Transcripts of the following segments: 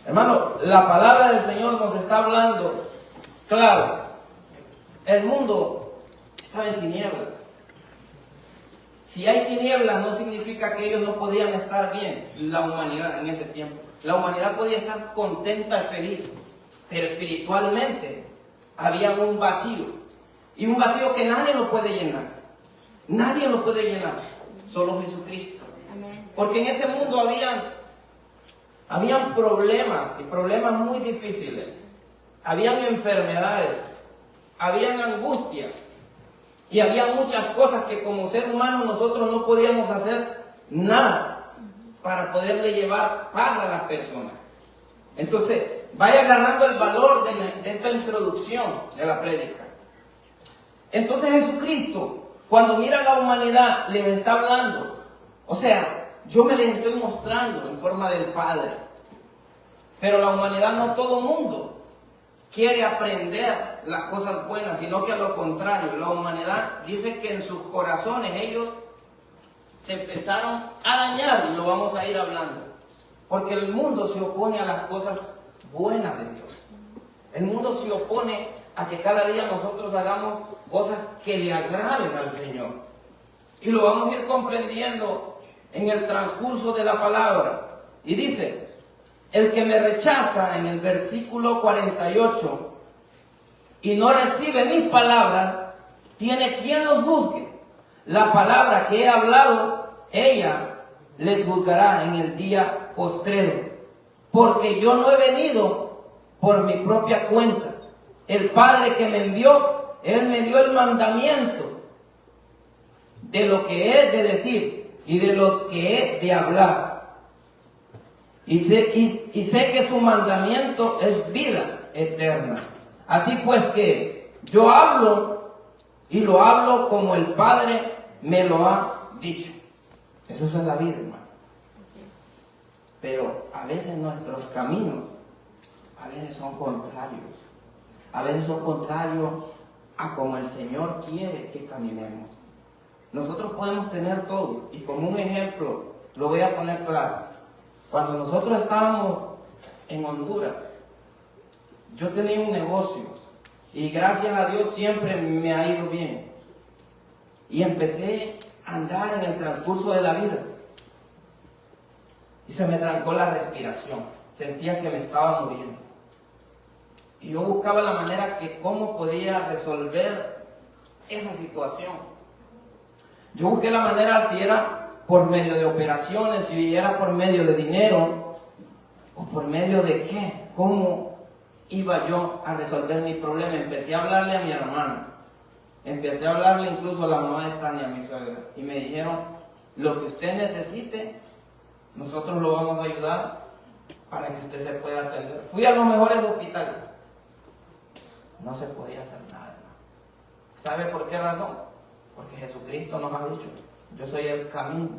Hermano, la palabra del Señor nos está hablando claro. El mundo estaba en tinieblas. Si hay tinieblas no significa que ellos no podían estar bien, la humanidad en ese tiempo. La humanidad podía estar contenta y feliz, pero espiritualmente había un vacío. Y un vacío que nadie lo puede llenar. Nadie lo puede llenar, solo Jesucristo. Amén. Porque en ese mundo habían problemas, y problemas muy difíciles. Habían enfermedades, habían angustias, y había muchas cosas que como ser humano nosotros no podíamos hacer nada para poderle llevar paz a las personas. Entonces, vaya agarrando el valor de esta introducción de la prédica. Entonces Jesucristo, cuando mira a la humanidad, les está hablando. O sea, yo me les estoy mostrando en forma del Padre. Pero la humanidad, no todo mundo quiere aprender las cosas buenas, sino que a lo contrario, la humanidad dice que en sus corazones ellos se empezaron a dañar, y lo vamos a ir hablando. Porque el mundo se opone a las cosas buenas de Dios. El mundo se opone a que cada día nosotros hagamos cosas que le agraden al Señor. Y lo vamos a ir comprendiendo en el transcurso de la palabra. Y dice, el que me rechaza, en el versículo 48, y no recibe mis palabras, tiene quien los juzgue. La palabra que he hablado, ella les juzgará en el día postrero. Porque yo no he venido por mi propia cuenta. El Padre que me envió, Él me dio el mandamiento de lo que he de decir y de lo que he de hablar. Y sé que su mandamiento es vida eterna. Así pues que yo hablo y lo hablo como el Padre me lo ha dicho. Eso es la vida, hermano. Pero a veces nuestros caminos, a veces son contrarios. A veces son contrarios a como el Señor quiere que caminemos. Nosotros podemos tener todo. Y como un ejemplo, lo voy a poner claro. Cuando nosotros estábamos en Honduras, yo tenía un negocio. Y gracias a Dios siempre me ha ido bien. Y empecé a andar en el transcurso de la vida. Y se me trancó la respiración. Sentía que me estaba muriendo. Y yo buscaba la manera que cómo podía resolver esa situación. Yo busqué la manera, si era por medio de operaciones, si era por medio de dinero, o por medio de qué, cómo iba yo a resolver mi problema. Empecé a hablarle a mi hermano. Empecé a hablarle incluso a la mamá de Tania, mi suegra. Y me dijeron, lo que usted necesite, nosotros lo vamos a ayudar para que usted se pueda atender. Fui a los mejores hospitales. No se podía hacer nada. ¿Sabe por qué razón? Porque Jesucristo nos ha dicho, yo soy el camino,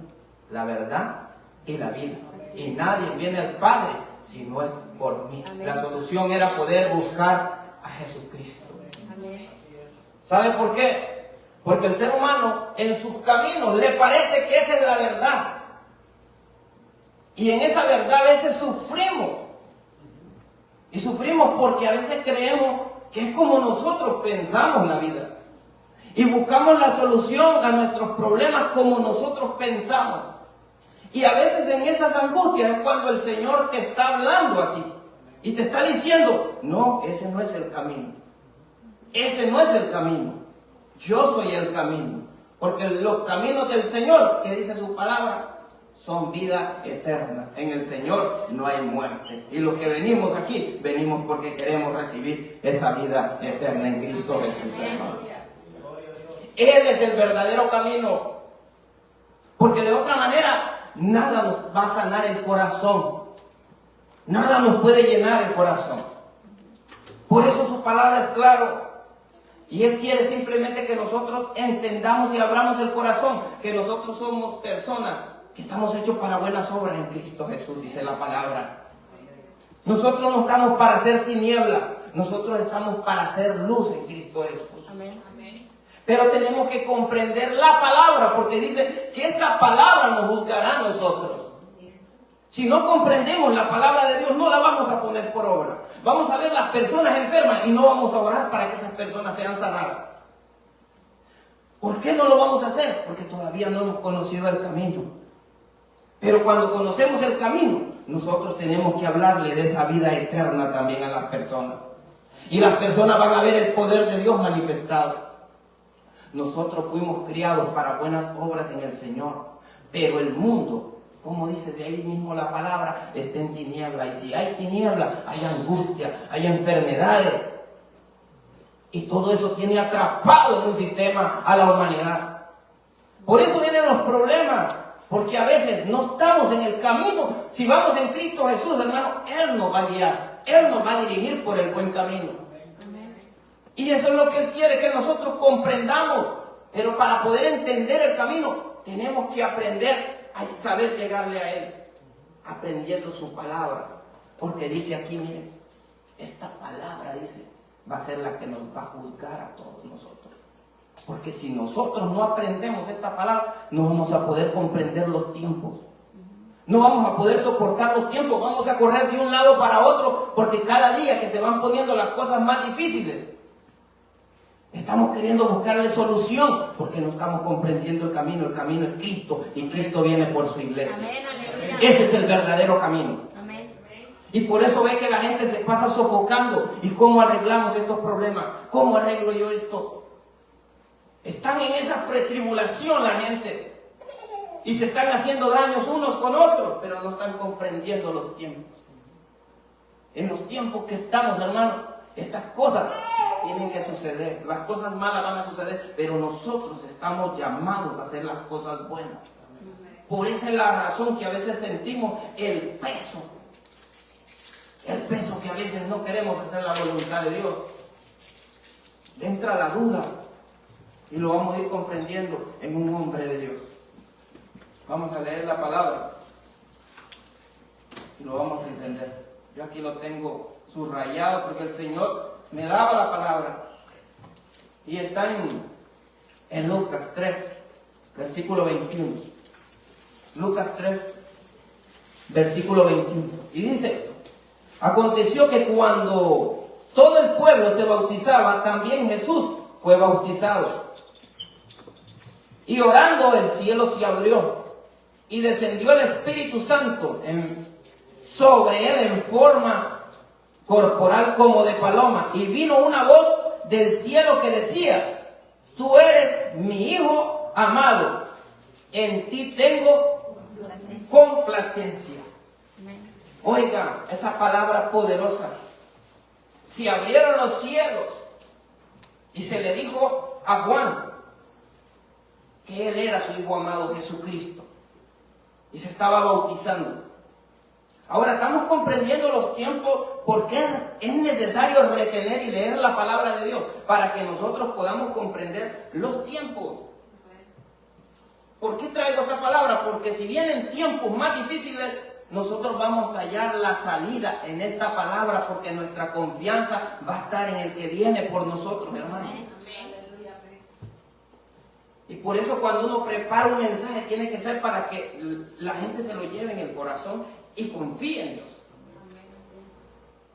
la verdad y la vida. Y nadie viene al Padre si no es por mí. Amén. La solución era poder buscar a Jesucristo. Amén. ¿Sabe por qué? Porque el ser humano en sus caminos le parece que esa es la verdad. Y en esa verdad a veces sufrimos. Y sufrimos porque a veces creemos que es como nosotros pensamos la vida. Y buscamos la solución a nuestros problemas como nosotros pensamos. Y a veces en esas angustias es cuando el Señor te está hablando a ti. Y te está diciendo, no, ese no es el camino. Ese no es el camino. Yo soy el camino. Porque los caminos del Señor, que dice su palabra, son vida eterna. En el Señor no hay muerte. Y los que venimos aquí, venimos porque queremos recibir esa vida eterna en Cristo Jesús, hermano. Él es el verdadero camino. Porque de otra manera, nada nos va a sanar el corazón. Nada nos puede llenar el corazón. Por eso su palabra es claro. Y Él quiere simplemente que nosotros entendamos y abramos el corazón. Que nosotros somos personas que estamos hechos para buenas obras en Cristo Jesús, dice la palabra. Nosotros no estamos para hacer tiniebla. Nosotros estamos para hacer luz en Cristo Jesús. Amén. Pero tenemos que comprender la palabra, porque dice que esta palabra nos juzgará a nosotros. Si no comprendemos la palabra de Dios, no la vamos a poder poner por obra. Vamos a ver las personas enfermas y no vamos a orar para que esas personas sean sanadas. ¿Por qué no lo vamos a hacer? Porque todavía no hemos conocido el camino. Pero cuando conocemos el camino, nosotros tenemos que hablarle de esa vida eterna también a las personas. Y las personas van a ver el poder de Dios manifestado. Nosotros fuimos criados para buenas obras en el Señor. Pero el mundo, como dice de ahí mismo la palabra, está en tiniebla. Y si hay tiniebla, hay angustia, hay enfermedades. Y todo eso tiene atrapado en un sistema a la humanidad. Por eso vienen los problemas. Porque a veces no estamos en el camino. Si vamos en Cristo Jesús, hermano, Él nos va a guiar. Él nos va a dirigir por el buen camino. Y eso es lo que Él quiere que nosotros comprendamos. Pero para poder entender el camino, tenemos que aprender a saber llegarle a Él. Aprendiendo su palabra. Porque dice aquí, miren, esta palabra dice, va a ser la que nos va a juzgar a todos nosotros. Porque si nosotros no aprendemos esta palabra, no vamos a poder comprender los tiempos. No vamos a poder soportar los tiempos. Vamos a correr de un lado para otro, porque cada día que se van poniendo las cosas más difíciles, estamos queriendo buscarle solución, porque no estamos comprendiendo el camino. El camino es Cristo, y Cristo viene por su iglesia. Amén. Ese es el verdadero camino. Amén. Y por eso ve que la gente se pasa sofocando. ¿Y cómo arreglamos estos problemas? ¿Cómo arreglo yo esto? Están en esa pretribulación la gente. Y se están haciendo daños unos con otros, pero no están comprendiendo los tiempos. En los tiempos que estamos, hermano, estas cosas tienen que suceder. Las cosas malas van a suceder, pero nosotros estamos llamados a hacer las cosas buenas. Por esa es la razón que a veces sentimos el peso que a veces no queremos hacer la voluntad de Dios. Entra la duda. Y lo vamos a ir comprendiendo en un hombre de Dios. Vamos a leer la palabra. Y lo vamos a entender. Yo aquí lo tengo subrayado porque el Señor me daba la palabra. Y está en Lucas 3, versículo 21. Lucas 3, versículo 21. Y dice, aconteció que cuando todo el pueblo se bautizaba, también Jesús fue bautizado. Y orando el cielo se abrió y descendió el Espíritu Santo sobre él en forma corporal como de paloma. Y vino una voz del cielo que decía, tú eres mi Hijo amado, en ti tengo complacencia. Oiga, esa palabra poderosa. Se abrieron los cielos y se le dijo a Juan que él era su Hijo amado Jesucristo. Y se estaba bautizando. Ahora estamos comprendiendo los tiempos porque es necesario retener y leer la palabra de Dios para que nosotros podamos comprender los tiempos. ¿Por qué traigo esta palabra? Porque si vienen tiempos más difíciles, nosotros vamos a hallar la salida en esta palabra porque nuestra confianza va a estar en el que viene por nosotros, hermanos. Y por eso cuando uno prepara un mensaje tiene que ser para que la gente se lo lleve en el corazón y confíe en Dios.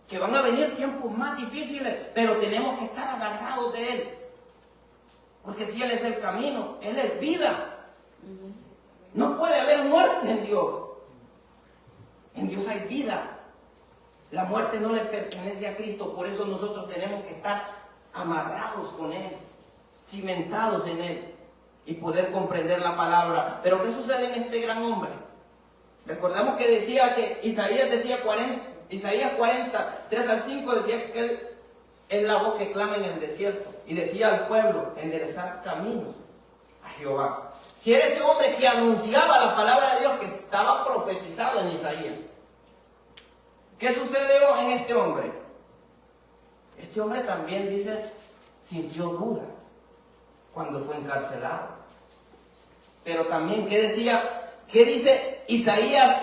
Que van a venir tiempos más difíciles, pero tenemos que estar agarrados de Él. Porque si Él es el camino, Él es vida. No puede haber muerte en Dios. En Dios hay vida. La muerte no le pertenece a Cristo, por eso nosotros tenemos que estar amarrados con Él, cimentados en Él y poder comprender la palabra. Pero ¿qué sucede en este gran hombre? Recordamos que decía que Isaías 40, 3 al 5 decía que Él es la voz que clama en el desierto y decía al pueblo, enderezar caminos a Jehová. Si era ese hombre que anunciaba la palabra de Dios que estaba profetizado en Isaías. ¿Qué sucedió en este hombre? Este hombre también dice, sintió duda cuando fue encarcelado. Pero también, ¿qué decía? ¿Qué dice Isaías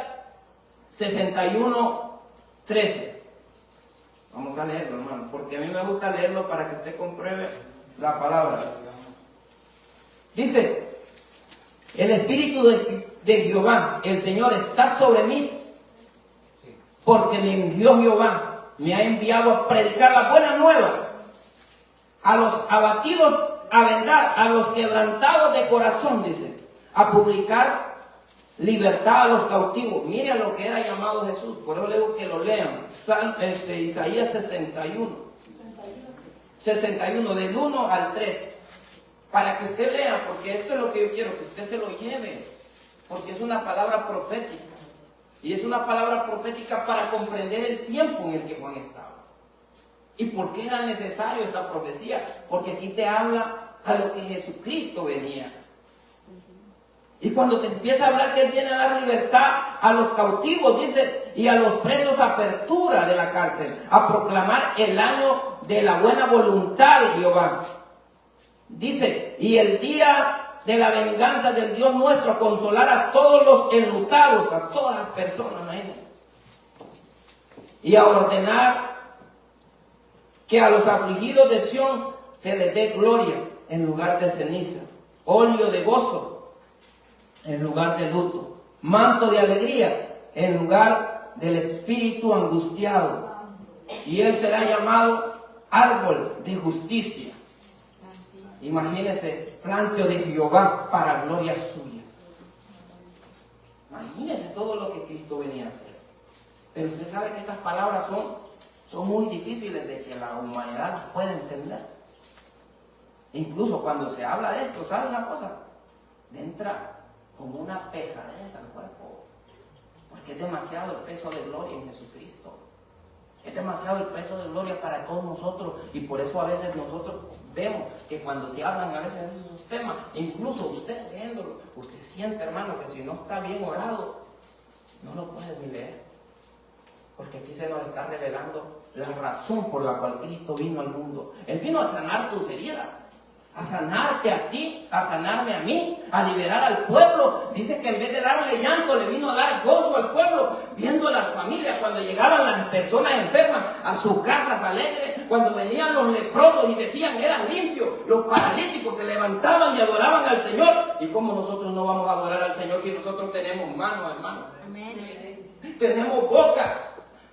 61, 13? Vamos a leerlo, hermano, porque a mí me gusta leerlo para que usted compruebe la palabra. Dice, el Espíritu de Jehová, el Señor, está sobre mí, porque me envió Jehová, me ha enviado a predicar la buena nueva, a los abatidos a vendar, a los quebrantados de corazón, dice, a publicar libertad a los cautivos. Mire a lo que era llamado Jesús, por eso le digo que lo lean. Isaías 61, del 1 al 3, para que usted lea, porque esto es lo que yo quiero, que usted se lo lleve, porque es una palabra profética, y es una palabra profética para comprender el tiempo en el que Juan estaba. ¿Y por qué era necesario esta profecía? Porque aquí te habla a lo que Jesucristo venía. Y cuando te empieza a hablar que Él viene a dar libertad a los cautivos, dice, y a los presos apertura de la cárcel, a proclamar el año de la buena voluntad de Jehová. Dice, y el día de la venganza del Dios nuestro, a consolar a todos los enlutados, a todas las personas, imagínense. Y a ordenar que a los afligidos de Sión se les dé gloria en lugar de ceniza, óleo de gozo en lugar de luto, manto de alegría en lugar del espíritu angustiado. Y él será llamado árbol de justicia. Imagínense, plantio de Jehová para gloria suya. Imagínense todo lo que Cristo venía a hacer. Pero usted sabe que estas palabras son muy difíciles de que la humanidad las pueda entender. Incluso cuando se habla de esto, ¿sabe una cosa? Le entra como una pesadez al cuerpo, porque es demasiado el peso de gloria en Jesucristo. Es demasiado el peso de gloria para todos nosotros, y por eso a veces nosotros vemos que cuando se hablan a veces de esos temas, incluso usted leyéndolo, usted siente, hermano, que si no está bien orado, no lo puede ni leer, porque aquí se nos está revelando la razón por la cual Cristo vino al mundo. Él vino a sanar tus heridas, a sanarte a ti, a sanarme a mí, a liberar al pueblo. Dice que en vez de darle llanto, le vino a dar gozo al pueblo, viendo a las familias cuando llegaban las personas enfermas a sus casas alegres, cuando venían los leprosos y decían eran limpios, los paralíticos se levantaban y adoraban al Señor. ¿Y cómo nosotros no vamos a adorar al Señor si nosotros tenemos manos, hermano? Amén. Tenemos boca.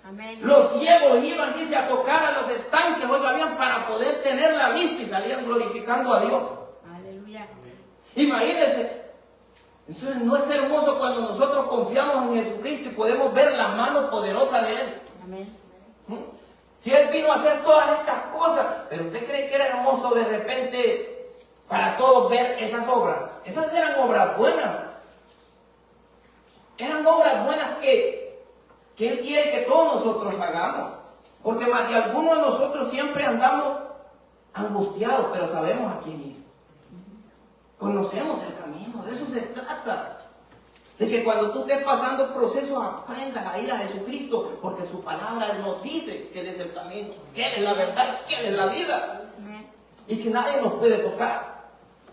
Amén. Los ciegos iban, dice, a tocar a los estanques, oiga bien, para poder tener la vista, y salían glorificando a Dios. Aleluya. Imagínense, eso no es hermoso cuando nosotros confiamos en Jesucristo y podemos ver la mano poderosa de Él. Amén. Si Él vino a hacer todas estas cosas, pero usted cree que era hermoso de repente para todos ver esas obras. Esas eran obras buenas. Eran obras buenas que Él quiere que todos nosotros hagamos. Porque más de algunos de nosotros siempre andamos angustiados, pero sabemos a quién ir. Conocemos el camino, de eso se trata. De que cuando tú estés pasando procesos, aprendas a ir a Jesucristo, porque su palabra nos dice que Él es el camino, que Él es la verdad, que Él es la vida. Y que nadie nos puede tocar.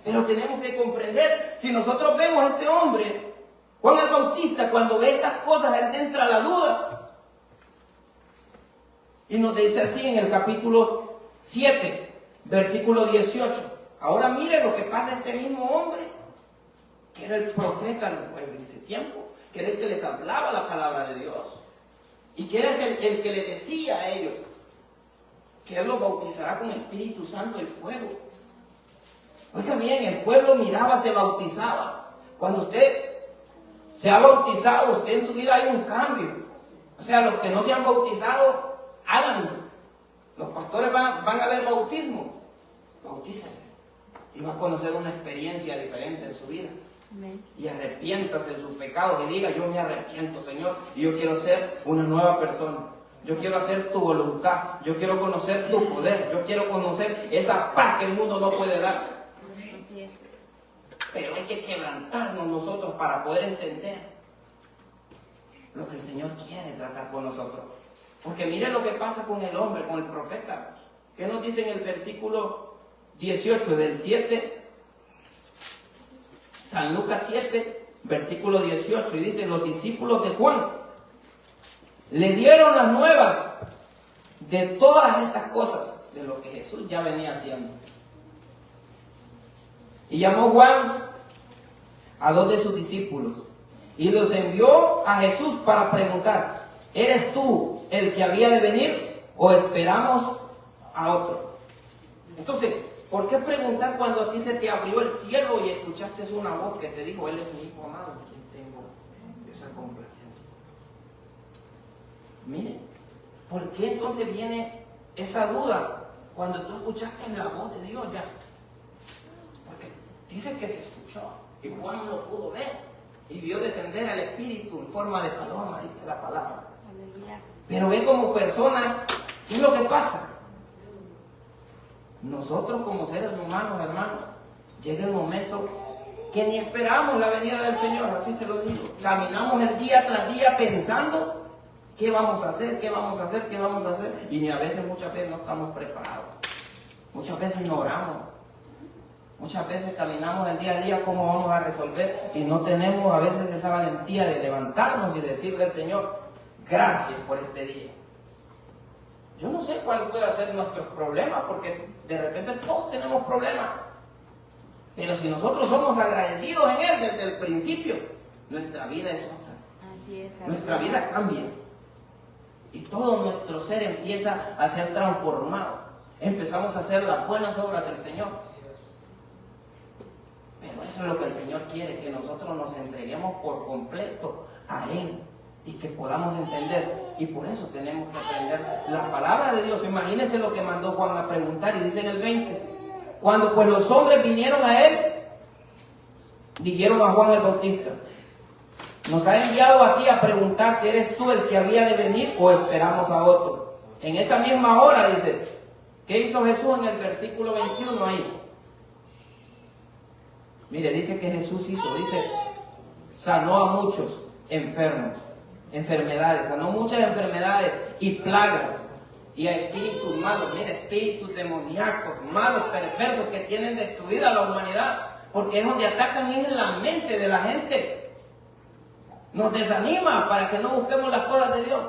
Pero tenemos que comprender, si nosotros vemos a este hombre, Juan el Bautista, cuando ve estas cosas, él entra a la duda. Y nos dice así en el capítulo 7, versículo 18. Ahora mire lo que pasa a este mismo hombre, que era el profeta del pueblo en ese tiempo, que era el que les hablaba la palabra de Dios. Y que era el que les decía a ellos que Él los bautizará con Espíritu Santo y fuego. Oiga bien, el pueblo miraba, se bautizaba. Cuando usted se ha bautizado, usted en su vida hay un cambio. O sea, los que no se han bautizado, háganlo. Los pastores van a ver bautismo. Bautícese. Y va a conocer una experiencia diferente en su vida. Amén. Y arrepiéntase de sus pecados y diga, yo me arrepiento, Señor, y yo quiero ser una nueva persona. Yo quiero hacer tu voluntad. Yo quiero conocer tu poder. Yo quiero conocer esa paz que el mundo no puede dar. Pero hay que quebrantarnos nosotros para poder entender lo que el Señor quiere tratar con nosotros. Porque mire lo que pasa con el hombre, con el profeta. ¿Qué nos dice en el versículo 18 del 7? San Lucas 7, versículo 18. Y dice, los discípulos de Juan le dieron las nuevas de todas estas cosas, de lo que Jesús ya venía haciendo. Y llamó Juan a 2 de sus discípulos y los envió a Jesús para preguntar, ¿eres tú el que había de venir o esperamos a otro? Entonces, ¿por qué preguntar cuando a ti se te abrió el cielo y escuchaste una voz que te dijo, Él es mi hijo amado, en quien tengo esa complacencia? Mire, ¿por qué entonces viene esa duda cuando tú escuchaste la voz de Dios ya? Porque dice que se escuchó y Juan lo pudo ver y vio descender al Espíritu en forma de paloma, dice la palabra. Pero ve como persona, ¿qué es lo que pasa? Nosotros como seres humanos, hermanos, llega el momento que ni esperamos la venida del Señor, así se lo digo. Caminamos el día tras día pensando qué vamos a hacer, qué vamos a hacer, qué vamos a hacer. Y a veces, muchas veces no estamos preparados. Muchas veces ignoramos. Muchas veces caminamos el día a día cómo vamos a resolver y no tenemos a veces esa valentía de levantarnos y decirle al Señor, gracias por este día. Yo no sé cuál puede ser nuestros problemas, porque de repente todos tenemos problemas. Pero si nosotros somos agradecidos en Él desde el principio, nuestra vida es otra. Así es, nuestra vida cambia. Y todo nuestro ser empieza a ser transformado. Empezamos a hacer las buenas obras del Señor. Pero eso es lo que el Señor quiere, que nosotros nos entreguemos por completo a Él. Y que podamos entender, y por eso tenemos que aprender la palabra de Dios. Imagínense lo que mandó Juan a preguntar, y dice en el 20, cuando pues los hombres vinieron a él, dijeron a Juan el Bautista, nos ha enviado a ti a preguntarte, ¿eres tú el que había de venir o esperamos a otro? En esa misma hora dice, ¿qué hizo Jesús en el versículo 21 ahí? Mire, dice que Jesús dice, sanó a muchos enfermos. Enfermedades, sanó muchas enfermedades y plagas y a espíritus malos, mira, espíritus demoníacos, malos, perversos que tienen destruida a la humanidad, porque es donde atacan en la mente de la gente. Nos desanima para que no busquemos las cosas de Dios.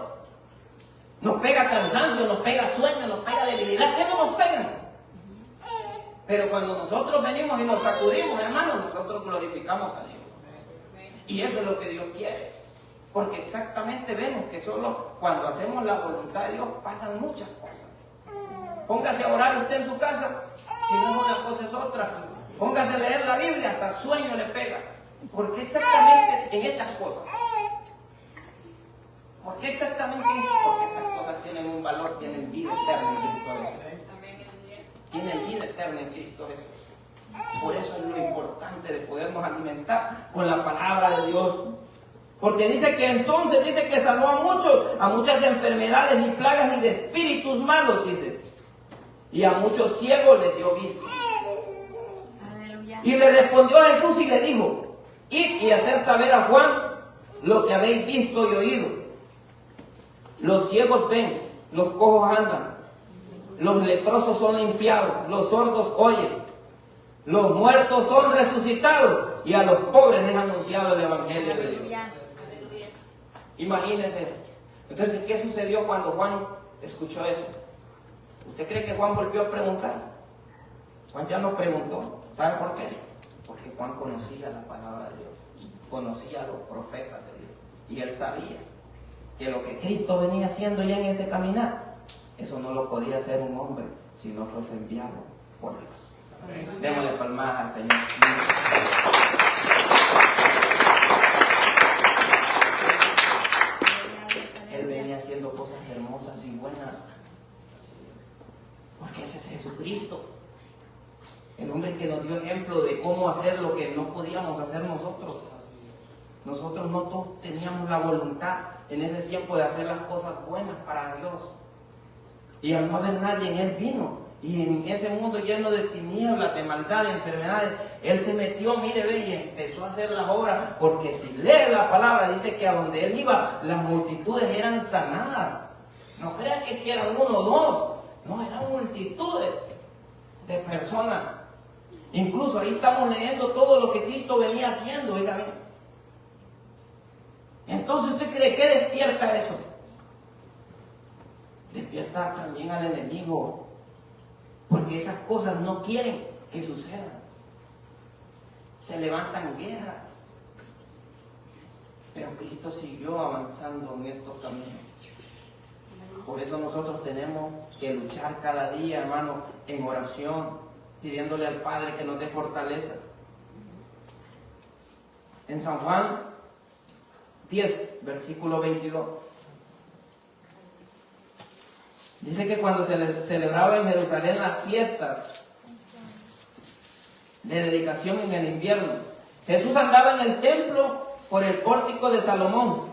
Nos pega cansancio, nos pega sueño, nos pega debilidad. ¿Qué no nos pegan? Pero cuando nosotros venimos y nos sacudimos, hermanos, nosotros glorificamos a Dios. Y eso es lo que Dios quiere. Porque exactamente vemos que solo cuando hacemos la voluntad de Dios pasan muchas cosas. Póngase a orar usted en su casa, si no es una cosa es otra. Póngase a leer la Biblia, hasta sueño le pega. ¿Por qué exactamente en estas cosas? ¿Por qué exactamente en estas? Porque estas cosas tienen un valor, tienen vida eterna en Cristo Jesús. Tienen vida eterna en Cristo Jesús. Por eso es lo importante de podernos alimentar con la palabra de Dios. Porque dice que entonces, dice que sanó a muchos, a muchas enfermedades y plagas y de espíritus malos, dice. Y a muchos ciegos les dio vista. Aleluya. Y le respondió a Jesús y le dijo, id y hacer saber a Juan lo que habéis visto y oído. Los ciegos ven, los cojos andan, los leprosos son limpiados, los sordos oyen, los muertos son resucitados y a los pobres es anunciado el evangelio de Dios. Imagínense. Entonces, ¿qué sucedió cuando Juan escuchó eso? ¿Usted cree que Juan volvió a preguntar? Juan ya no preguntó. ¿Sabe por qué? Porque Juan conocía la palabra de Dios, conocía a los profetas de Dios, y él sabía que lo que Cristo venía haciendo ya en ese caminar, eso no lo podía hacer un hombre si no fuese enviado por Dios. Démosle palmas al Señor. Él venía haciendo cosas hermosas y buenas, porque ese es Jesucristo, el hombre que nos dio ejemplo de cómo hacer lo que no podíamos hacer nosotros. Nosotros no todos teníamos la voluntad en ese tiempo de hacer las cosas buenas para Dios, y al no haber nadie, Él vino. Y en ese mundo lleno de tinieblas, de maldad, de enfermedades, Él se metió, mire, ve, y empezó a hacer las obras, porque si lee la palabra, dice que a donde Él iba, las multitudes eran sanadas. No crean que eran uno o dos, no, eran multitudes de personas. Incluso ahí estamos leyendo todo lo que Cristo venía haciendo, oiga bien. Entonces, ¿usted cree que despierta eso? Despierta también al enemigo. Porque esas cosas no quieren que sucedan. Se levantan guerras. Pero Cristo siguió avanzando en estos caminos. Por eso nosotros tenemos que luchar cada día, hermano, en oración, pidiéndole al Padre que nos dé fortaleza. En San Juan 10, versículo 22. Dice que cuando se celebraba en Jerusalén las fiestas de dedicación en el invierno, Jesús andaba en el templo por el pórtico de Salomón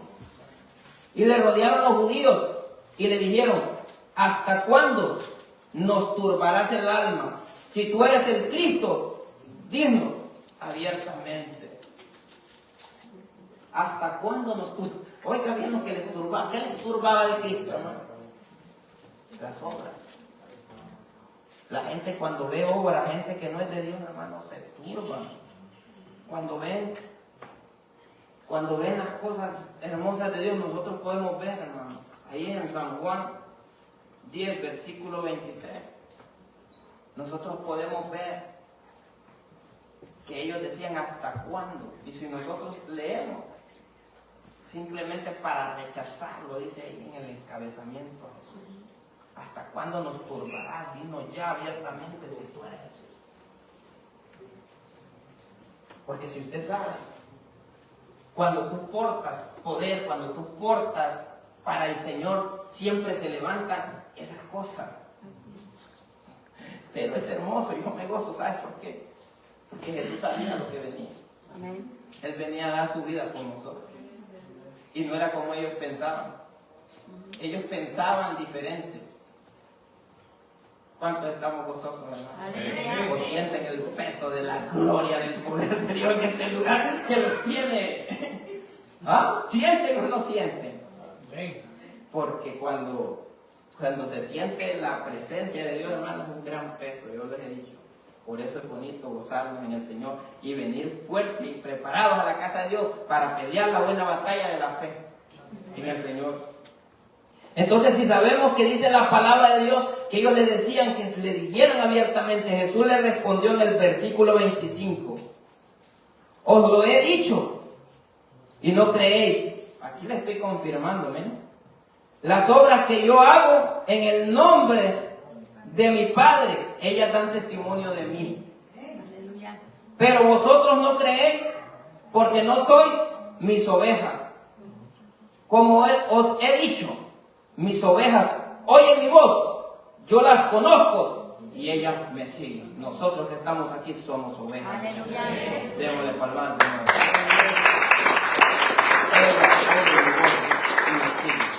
y le rodearon los judíos y le dijeron: ¿hasta cuándo nos turbarás el alma? Si tú eres el Cristo, dinos abiertamente. ¿Hasta cuándo nos turbas? Oiga bien lo que les turbaba. ¿Qué les turbaba de Cristo, hermano? Las obras. La gente cuando ve obras, gente que no es de Dios, hermano, se turba. Cuando ven las cosas hermosas de Dios, nosotros podemos ver, hermano. Ahí en San Juan 10, versículo 23. Nosotros podemos ver que ellos decían: ¿hasta cuándo? Y si nosotros leemos, simplemente para rechazarlo, dice ahí en el encabezamiento a Jesús: ¿hasta cuándo nos turbarás? Dinos ya abiertamente si tú eres Jesús. Porque si usted sabe, cuando tú portas poder, cuando tú portas para el Señor, siempre se levantan esas cosas. Pero es hermoso, yo me gozo, ¿sabes por qué? Porque Jesús sabía lo que venía. Amén. Él venía a dar su vida por nosotros. Y no era como ellos pensaban. Ellos pensaban diferente. ¿Cuántos estamos gozosos, hermano? O sienten el peso de la gloria, del poder de Dios en este lugar que los tiene. ¿Ah? ¿Sienten o no sienten? Porque cuando se siente la presencia de Dios, hermano, es un gran peso, yo les he dicho. Por eso es bonito gozarnos en el Señor y venir fuertes y preparados a la casa de Dios para pelear la buena batalla de la fe en el Señor. Entonces, si sabemos que dice la palabra de Dios que ellos le decían que le dijeran abiertamente, Jesús le respondió en el versículo 25: os lo he dicho y no creéis. Aquí le estoy confirmando, ¿no? Las obras que yo hago en el nombre de mi Padre, ellas dan testimonio de mí. Aleluya. Pero vosotros no creéis porque no sois mis ovejas. Como os he dicho, mis ovejas oyen mi voz, yo las conozco y ellas me siguen. Nosotros que estamos aquí somos ovejas. Aleluya. Démosle palmas, hermano. Ellas oyen mi voz y me siguen.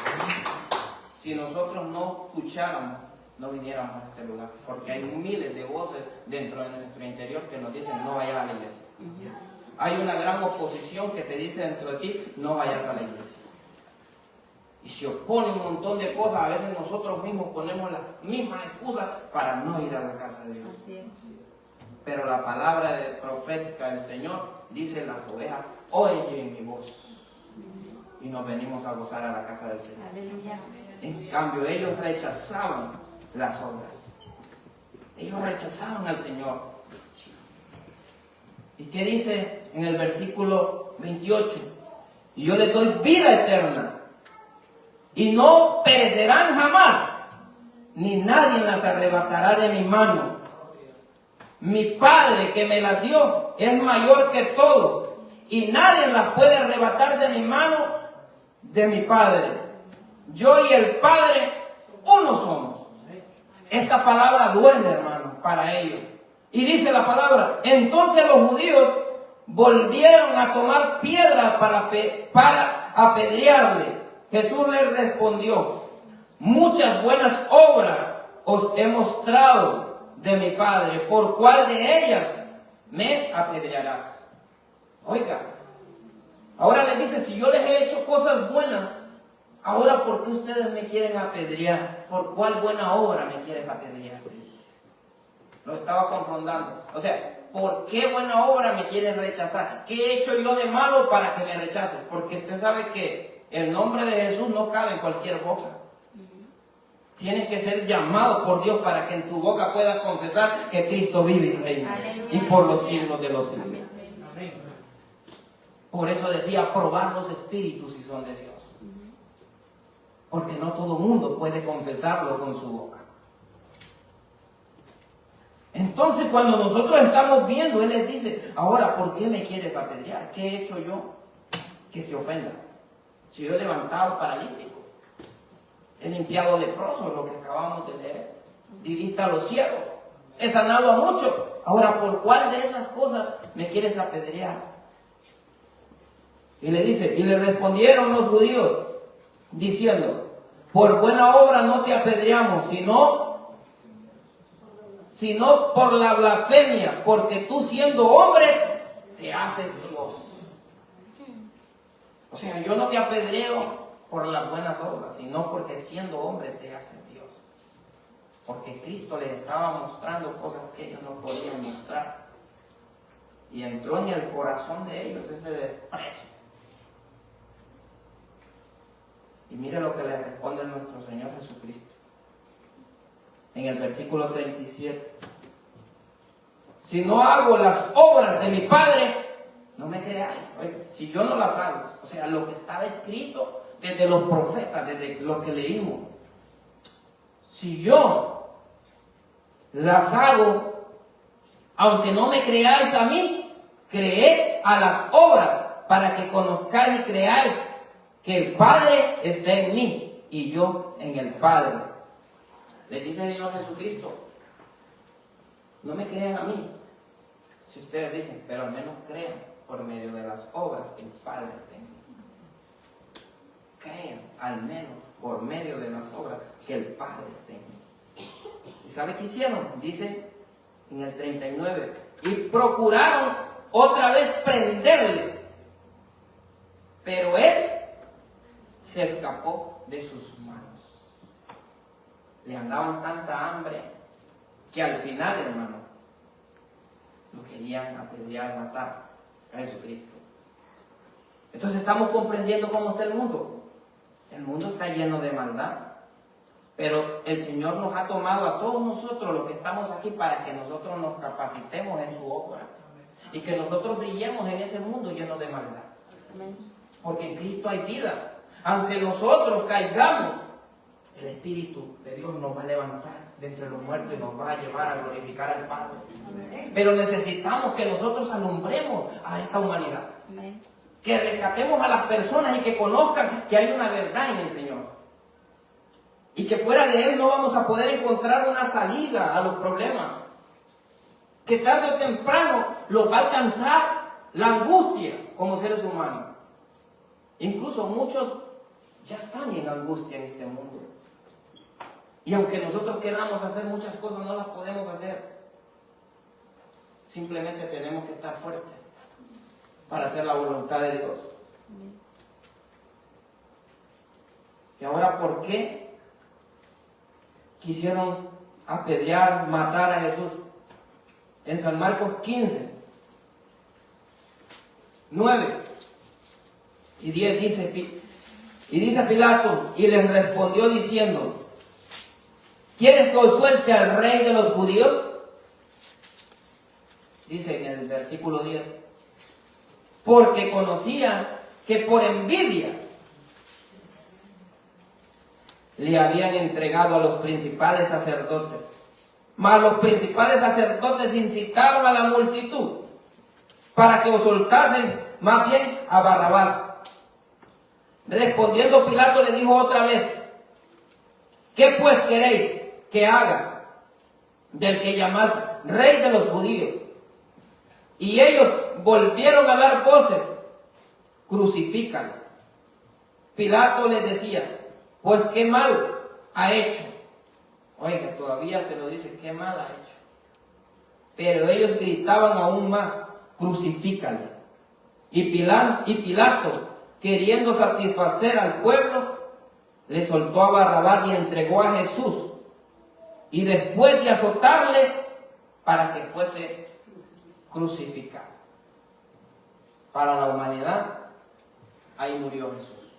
Si nosotros no escucháramos, no viniéramos a este lugar, porque hay miles de voces dentro de nuestro interior que nos dicen: no vayas a la iglesia. Hay una gran oposición que te dice dentro de ti: no vayas a la iglesia. Y se opone un montón de cosas. A veces nosotros mismos ponemos las mismas excusas para no ir a la casa de Dios. Así es. Pero la palabra del profeta del Señor dice: las ovejas oyen mi voz. Y nos venimos a gozar a la casa del Señor. Aleluya. En cambio, ellos rechazaban las obras. Ellos rechazaban al Señor. ¿Y qué dice en el versículo 28? Y yo les doy vida eterna, y no perecerán jamás, ni nadie las arrebatará de mi mano. Mi Padre que me las dio es mayor que todo, y nadie las puede arrebatar de mi mano, de mi Padre. Yo y el Padre uno somos. Esta palabra duele, hermano, para ellos. Y dice la palabra: entonces los judíos volvieron a tomar piedras para apedrearle. Jesús les respondió: muchas buenas obras os he mostrado de mi Padre, ¿por cuál de ellas me apedrearás? Oiga, ahora les dice: si yo les he hecho cosas buenas, ahora ¿por qué ustedes me quieren apedrear? ¿Por cuál buena obra me quieres apedrear? Lo estaba confrontando. O sea, ¿por qué buena obra me quieren rechazar? ¿Qué he hecho yo de malo para que me rechaces? Porque usted sabe que el nombre de Jesús no cabe en cualquier boca. Tienes que ser llamado por Dios para que en tu boca puedas confesar que Cristo vive y reina. Aleluya. Y por los siglos de los siglos. Por eso decía, probar los espíritus si son de Dios. Porque no todo mundo puede confesarlo con su boca. Entonces, cuando nosotros estamos viendo, Él les dice, ahora, ¿por qué me quieres apedrear? ¿Qué he hecho yo que te ofenda? Si yo he levantado paralítico, he limpiado leprosos, lo que acabamos de leer, di vista a los ciegos, he sanado a muchos. Ahora, ¿por cuál de esas cosas me quieres apedrear? Y le dice, y le respondieron los judíos, diciendo, por buena obra no te apedreamos, sino por la blasfemia, porque tú siendo hombre, te haces Dios. O sea, yo no te apedreo por las buenas obras, sino porque siendo hombre te haces Dios. Porque Cristo les estaba mostrando cosas que ellos no podían mostrar. Y entró en el corazón de ellos ese desprecio. Y mire lo que le responde nuestro Señor Jesucristo. En el versículo 37. Si no hago las obras de mi Padre, no me creáis. Oye, si yo no las hago, o sea, lo que estaba escrito desde los profetas, desde lo que leímos. Si yo las hago, aunque no me creáis a mí, creed a las obras para que conozcáis y creáis que el Padre está en mí y yo en el Padre. Les dice el Señor Jesucristo, no me crean a mí. Si ustedes dicen, pero al menos crean por medio de las obras que el Padre está en mí. Crean al menos por medio de las obras que el Padre está en mí. ¿Y sabe qué hicieron? Dice en el 39, y procuraron otra vez prenderle, pero él se escapó de sus manos. Le andaban tanta hambre que al final, hermano, lo querían apedrear, matar a Jesucristo. Entonces estamos comprendiendo cómo está el mundo. El mundo está lleno de maldad. Pero el Señor nos ha tomado a todos nosotros los que estamos aquí para que nosotros nos capacitemos en su obra. Y que nosotros brillemos en ese mundo lleno de maldad. Porque en Cristo hay vida. Aunque nosotros caigamos, el Espíritu de Dios nos va a levantar de entre los muertos y nos va a llevar a glorificar al Padre. Pero necesitamos que nosotros alumbremos a esta humanidad. Que rescatemos a las personas y que conozcan que hay una verdad en el Señor. Y que fuera de Él no vamos a poder encontrar una salida a los problemas. Que tarde o temprano los va a alcanzar la angustia como seres humanos. Incluso muchos ya están en angustia en este mundo. Y aunque nosotros queramos hacer muchas cosas, no las podemos hacer. Simplemente tenemos que estar fuertes para hacer la voluntad de Dios. Y ahora, ¿por qué quisieron apedrear, matar a Jesús? En San Marcos 15, 9 y 10 dice Pilato, y les respondió diciendo, ¿quieres que os suelte al rey de los judíos? Dice en el versículo 10, porque conocía que por envidia le habían entregado a los principales sacerdotes. Mas los principales sacerdotes incitaron a la multitud para que os soltasen más bien a Barrabás. Respondiendo Pilato le dijo otra vez, ¿qué pues queréis que haga del que llamáis rey de los judíos? Y ellos volvieron a dar voces, crucifícalo. Pilato les decía, pues qué mal ha hecho. Oiga, todavía se lo dice, qué mal ha hecho. Pero ellos gritaban aún más, crucifícalo. Y Pilato, queriendo satisfacer al pueblo, le soltó a Barrabás y entregó a Jesús. Y después de azotarle, para que fuese crucificado. Para la humanidad, ahí murió Jesús.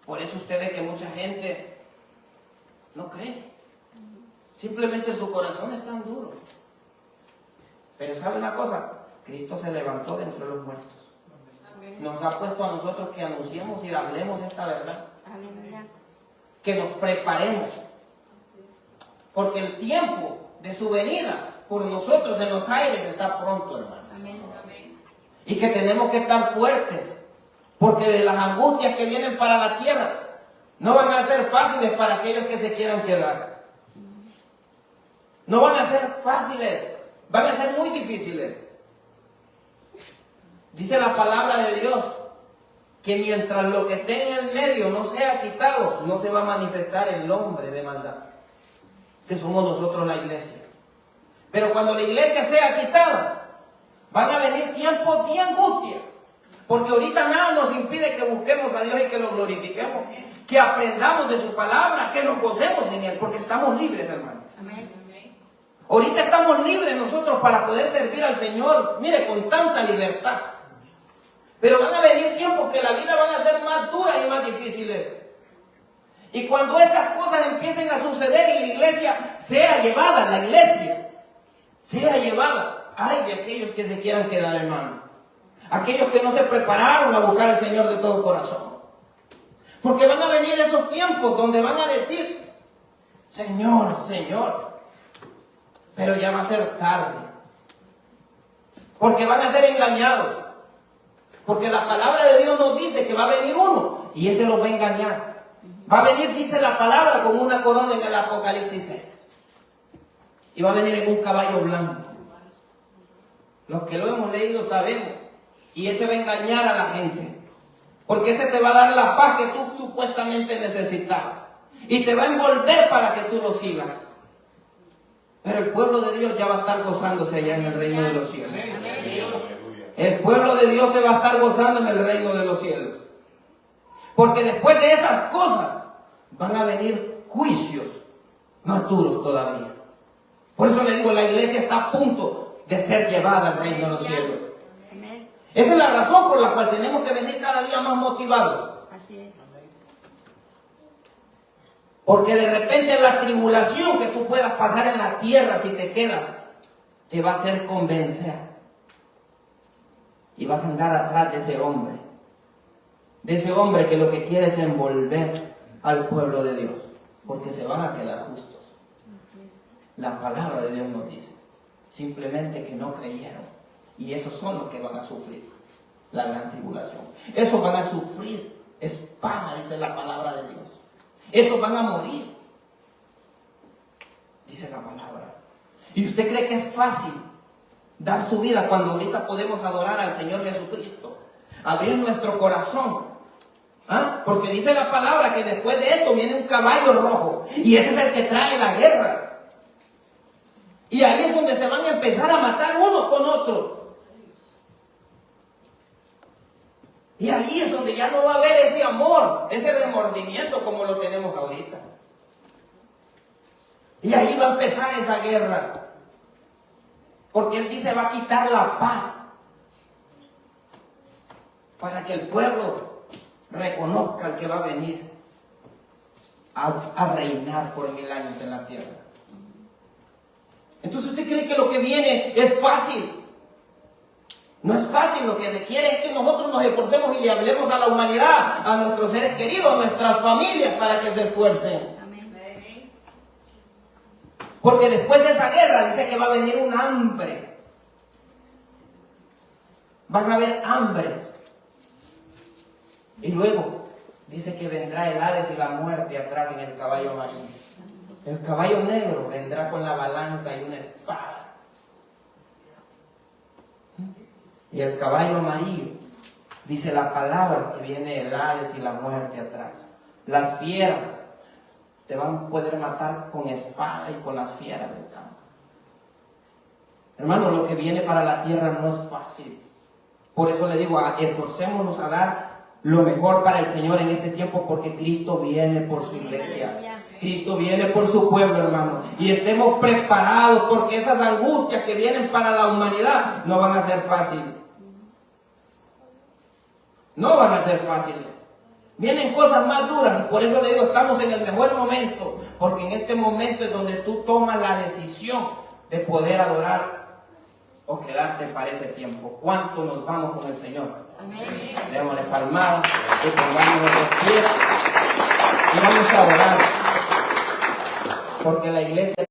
Por eso usted ve que mucha gente no cree. Simplemente su corazón es tan duro. Pero ¿sabe una cosa? Cristo se levantó de entre los muertos. nos ha puesto a nosotros que anunciemos y hablemos esta verdad. Aleluya. Que nos preparemos. Porque el tiempo de su venida por nosotros en los aires está pronto, hermanos. Amén. Y que tenemos que estar fuertes. Porque de las angustias que vienen para la tierra no van a ser fáciles para aquellos que se quieran quedar. No van a ser fáciles, van a ser muy difíciles. Dice la palabra de Dios que mientras lo que esté en el medio no sea quitado, no se va a manifestar el hombre de maldad, que somos nosotros la iglesia. Pero cuando la iglesia sea quitada, van a venir tiempos de angustia. Porque ahorita nada nos impide que busquemos a Dios y que lo glorifiquemos, que aprendamos de su palabra, que nos gocemos en Él, porque estamos libres, hermanos. Amén. Ahorita estamos libres nosotros para poder servir al Señor, mire, con tanta libertad. Pero van a venir tiempos que la vida van a ser más duras y más difíciles. Y cuando estas cosas empiecen a suceder y la iglesia sea llevada, ay de aquellos que se quieran quedar, hermano. Aquellos que no se prepararon a buscar al Señor de todo corazón. Porque van a venir esos tiempos donde van a decir, Señor, Señor, pero ya va a ser tarde. Porque van a ser engañados. Porque la palabra de Dios nos dice que va a venir uno y ese los va a engañar. Va a venir, dice la palabra, con una corona en el Apocalipsis 6. Y va a venir en un caballo blanco. Los que lo hemos leído sabemos. Y ese va a engañar a la gente. Porque ese te va a dar la paz que tú supuestamente necesitabas. Y te va a envolver para que tú lo sigas. Pero el pueblo de Dios ya va a estar gozándose allá en el reino de los cielos. El pueblo de Dios se va a estar gozando en el reino de los cielos. Porque después de esas cosas van a venir juicios más duros todavía. Por eso le digo, la iglesia está a punto de ser llevada al reino de los cielos. Esa es la razón por la cual tenemos que venir cada día más motivados. Así es. Porque de repente la tribulación que tú puedas pasar en la tierra, si te quedas, te va a hacer convencer. Y vas a andar atrás de ese hombre. De ese hombre que lo que quiere es envolver al pueblo de Dios. Porque se van a quedar justos. La palabra de Dios nos dice. Simplemente que no creyeron. Y esos son los que van a sufrir la gran tribulación. Esos van a sufrir espada, dice la palabra de Dios. Esos van a morir, dice la palabra. ¿Y usted cree que es fácil dar su vida cuando ahorita podemos adorar al Señor Jesucristo? Abrir nuestro corazón. ¿Ah? Porque dice la palabra que después de esto viene un caballo rojo. Y ese es el que trae la guerra. Y ahí es donde se van a empezar a matar unos con otros. Y ahí es donde ya no va a haber ese amor, ese remordimiento como lo tenemos ahorita. Y ahí va a empezar esa guerra. Porque Él dice, va a quitar la paz. Para que el pueblo reconozca al que va a venir a reinar por 1000 años en la tierra. Entonces, ¿usted cree que lo que viene es fácil? No es fácil, lo que requiere es que nosotros nos esforcemos y le hablemos a la humanidad, a nuestros seres queridos, a nuestras familias, para que se esfuercen. Amén. Porque después de esa guerra dice que va a venir un hambre. Van a haber hambres. Y luego dice que vendrá el Hades y la muerte atrás en el caballo amarillo. El caballo negro vendrá con la balanza y una espada. Y el caballo amarillo, dice la palabra que viene el Hades y la muerte atrás. Las fieras te van a poder matar con espada y con las fieras del campo. Hermano, lo que viene para la tierra no es fácil. Por eso le digo, esforcémonos a dar lo mejor para el Señor en este tiempo, porque Cristo viene por su iglesia. Cristo viene por su pueblo, hermano. Y estemos preparados, porque esas angustias que vienen para la humanidad no van a ser fáciles. No van a ser fáciles. Vienen cosas más duras. Y por eso le digo, estamos en el mejor momento. Porque en este momento es donde tú tomas la decisión de poder adorar o quedarte para ese tiempo. ¿Cuánto nos vamos con el Señor? Amén. Démosle palmadas y pongamos nuestros pies y vamos a orar. Porque la iglesia